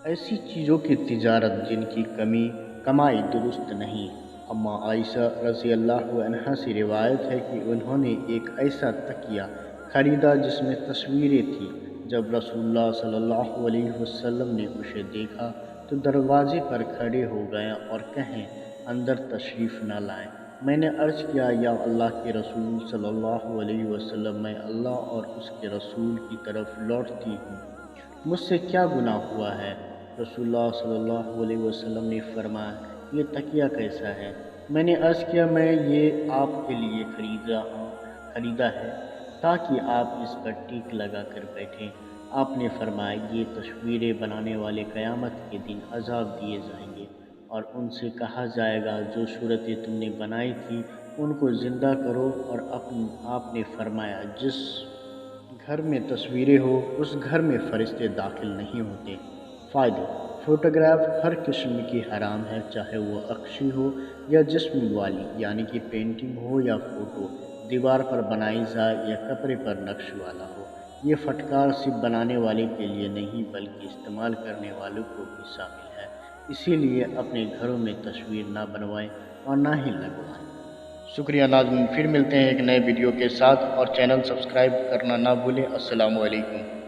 ایسی چیزوں کی تجارت جن کی کمائی درست نہیں۔ اما عائشہ رضی اللہ عنہا سے روایت ہے کہ انہوں نے ایک ایسا تکیہ خریدا جس میں تصویریں تھیں۔ جب رسول اللہ صلی اللہ علیہ وسلم نے اسے دیکھا تو دروازے پر کھڑے ہو گئے اور کہیں اندر تشریف نہ لائیں۔ میں نے عرض کیا یا اللہ کے رسول صلی اللہ علیہ وسلم، میں اللہ اور اس کے رسول کی طرف لوٹتی ہوں، مجھ سے کیا گناہ ہوا ہے؟ رسول اللہ صلی اللہ علیہ وسلم نے فرمایا یہ تکیہ کیسا ہے؟ میں نے عرض کیا میں یہ آپ کے لیے خریدا ہے تاکہ آپ اس پر ٹیک لگا کر بیٹھیں۔ آپ نے فرمایا یہ تصویریں بنانے والے قیامت کے دن عذاب دیے جائیں گے اور ان سے کہا جائے گا جو صورتیں تم نے بنائی تھی ان کو زندہ کرو، اور آپ نے فرمایا جس گھر میں تصویریں ہو اس گھر میں فرشتے داخل نہیں ہوتے۔ فائدے: فوٹوگراف ہر قسم کی حرام ہے، چاہے وہ عکاسی ہو یا جسم والی یعنی کہ پینٹنگ ہو یا فوٹو دیوار پر بنائی جائے یا کپڑے پر نقش والا ہو۔ یہ پھٹکار صرف بنانے والے کے لیے نہیں بلکہ استعمال کرنے والوں کو بھی شامل ہے، اسی لیے اپنے گھروں میں تصویر نہ بنوائیں اور نہ ہی لگوائیں۔ شکریہ ناظرین، پھر ملتے ہیں ایک نئے ویڈیو کے ساتھ، اور چینل سبسکرائب کرنا نہ بھولیں۔ السلام علیکم۔